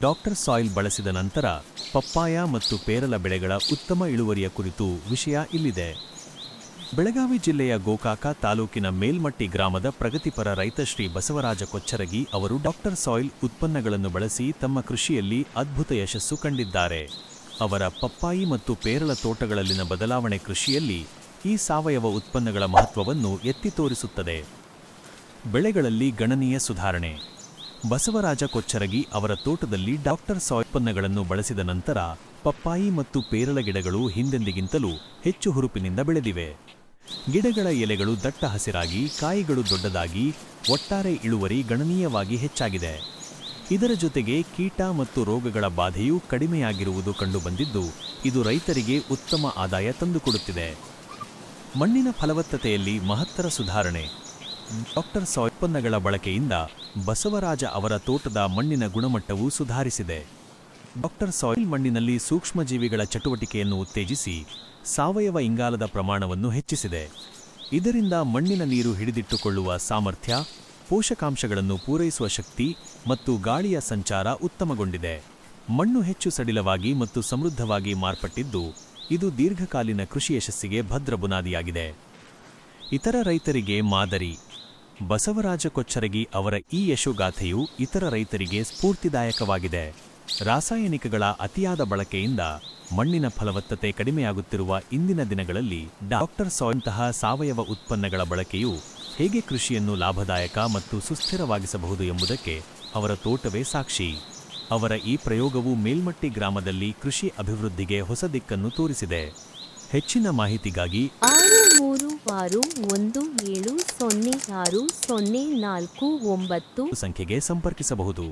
Doctor soil ಬಳಸಿದ ನಂತರ papaya ಮತ್ತು ಪೇರಲ ಬೆಳೆಗಳ ಉತ್ತಮ ಇಳುವರಿಯ ಕುರಿತು ವಿಷಯ ಇಲ್ಲಿದೆ. ಬೆಳಗಾವಿ ಜಿಲ್ಲೆಯ ಗೋಕಾಕ ತಾಲೂಕಿನ ಮೇಲ್ಮಟ್ಟಿ ಗ್ರಾಮದ ಪ್ರಗತಿಪರ ರೈತ ಶ್ರೀ ಬಸವರಾಜ ಕೊಚ್ಚರಗಿ ಅವರು ಡಾಕ್ಟರ್ ಸಾಯಿಲ್ ಉತ್ಪನ್ನಗಳನ್ನು ಬಳಸಿ ತಮ್ಮ ಕೃಷಿಯಲ್ಲಿ ಅದ್ಭುತ ಯಶಸ್ಸು ಕಂಡಿದ್ದಾರೆ. ಅವರ ಪಪ್ಪಾಯಿ ಮತ್ತು ಪೇರಲ ತೋಟಗಳಲ್ಲಿನ ಬದಲಾವಣೆ ಕೃಷಿಯಲ್ಲಿ ಈ ಸಾವಯವ ಉತ್ಪನ್ನಗಳ ಮಹತ್ವವನ್ನು ಎತ್ತಿ ತೋರಿಸುತ್ತದೆ. ಬೆಳೆಗಳಲ್ಲಿ ಗಣನೀಯ ಸುಧಾರಣೆ. ಬಸವರಾಜ ಕೊಚ್ಚರಗಿ ಅವರ ತೋಟದಲ್ಲಿ ಡಾಕ್ಟರ್ ಸಾಯಿಲ್ ಉತ್ಪನ್ನಗಳನ್ನು ಬಳಸಿದ ನಂತರ ಪಪ್ಪಾಯಿ ಮತ್ತು ಪೇರಲ ಗಿಡಗಳು ಹಿಂದೆಂದಿಗಿಂತಲೂ ಹೆಚ್ಚು ಹುರುಪಿನಿಂದ ಬೆಳೆದಿವೆ. ಗಿಡಗಳ ಎಲೆಗಳು ದಟ್ಟ ಹಸಿರಾಗಿ, ಕಾಯಿಗಳು ದೊಡ್ಡದಾಗಿ, ಒಟ್ಟಾರೆ ಇಳುವರಿ ಗಣನೀಯವಾಗಿ ಹೆಚ್ಚಾಗಿದೆ. ಇದರ ಜೊತೆಗೆ ಕೀಟ ಮತ್ತು ರೋಗಗಳ ಬಾಧೆಯೂ ಕಡಿಮೆಯಾಗಿರುವುದು ಕಂಡುಬಂದಿದ್ದು, ಇದು ರೈತರಿಗೆ ಉತ್ತಮ ಆದಾಯ ತಂದುಕೊಡುತ್ತಿದೆ. ಮಣ್ಣಿನ ಫಲವತ್ತತೆಯಲ್ಲಿ ಮಹತ್ತರ ಸುಧಾರಣೆ. ಡಾಕ್ಟರ್ ಸಾಯಿಲ್ ಉತ್ಪನ್ನಗಳ ಬಳಕೆಯಿಂದ ಬಸವರಾಜ ಅವರ ತೋಟದ ಮಣ್ಣಿನ ಗುಣಮಟ್ಟವೂ ಸುಧಾರಿಸಿದೆ. ಡಾಕ್ಟರ್ ಸಾಯಿಲ್ ಮಣ್ಣಿನಲ್ಲಿ ಸೂಕ್ಷ್ಮಜೀವಿಗಳ ಚಟುವಟಿಕೆಯನ್ನು ಉತ್ತೇಜಿಸಿ ಸಾವಯವ ಇಂಗಾಲದ ಪ್ರಮಾಣವನ್ನು ಹೆಚ್ಚಿಸಿದೆ. ಇದರಿಂದ ಮಣ್ಣಿನ ನೀರು ಹಿಡಿದಿಟ್ಟುಕೊಳ್ಳುವ ಸಾಮರ್ಥ್ಯ, ಪೋಷಕಾಂಶಗಳನ್ನು ಪೂರೈಸುವ ಶಕ್ತಿ ಮತ್ತು ಗಾಳಿಯ ಸಂಚಾರ ಉತ್ತಮಗೊಂಡಿದೆ. ಮಣ್ಣು ಹೆಚ್ಚು ಸಡಿಲವಾಗಿ ಮತ್ತು ಸಮೃದ್ಧವಾಗಿ ಮಾರ್ಪಟ್ಟಿದ್ದು, ಇದು ದೀರ್ಘಕಾಲೀನ ಕೃಷಿ ಯಶಸ್ಸಿಗೆ ಭದ್ರ ಬುನಾದಿಯಾಗಿದೆ. ಇತರ ರೈತರಿಗೆ ಮಾದರಿ. ಬಸವರಾಜ ಕೊಚ್ಚರಗಿ ಅವರ ಈ ಯಶೋಗಾಥೆಯು ಇತರ ರೈತರಿಗೆ ಸ್ಫೂರ್ತಿದಾಯಕವಾಗಿದೆ. ರಾಸಾಯನಿಕಗಳ ಅತಿಯಾದ ಬಳಕೆಯಿಂದ ಮಣ್ಣಿನ ಫಲವತ್ತತೆ ಕಡಿಮೆಯಾಗುತ್ತಿರುವ ಇಂದಿನ ದಿನಗಳಲ್ಲಿ ಡಾಕ್ಟರ್ ಸಾಯಿಲ್ನಂತಹ ಸಾವಯವ ಉತ್ಪನ್ನಗಳ ಬಳಕೆಯು ಹೇಗೆ ಕೃಷಿಯನ್ನು ಲಾಭದಾಯಕ ಮತ್ತು ಸುಸ್ಥಿರವಾಗಿಸಬಹುದು ಎಂಬುದಕ್ಕೆ ಅವರ ತೋಟವೇ ಸಾಕ್ಷಿ. ಅವರ ಈ ಪ್ರಯೋಗವು ಮೇಲ್ಮಟ್ಟಿ ಗ್ರಾಮದಲ್ಲಿ ಕೃಷಿ ಅಭಿವೃದ್ಧಿಗೆ ಹೊಸ ದಿಕ್ಕನ್ನು ತೋರಿಸಿದೆ. ಹೆಚ್ಚಿನ ಮಾಹಿತಿಗಾಗಿ 6361706049 ಸಂಖ್ಯೆಗೆ ಸಂಪರ್ಕಿಸಬಹುದು.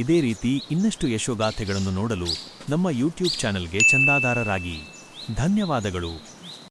ಇದೇ ರೀತಿ ಇನ್ನಷ್ಟು ಯಶೋಗಾಥೆಗಳನ್ನು ನೋಡಲು ನಮ್ಮ ಯೂಟ್ಯೂಬ್ ಚಾನೆಲ್ಗೆ ಚಂದಾದಾರರಾಗಿ. ಧನ್ಯವಾದಗಳು.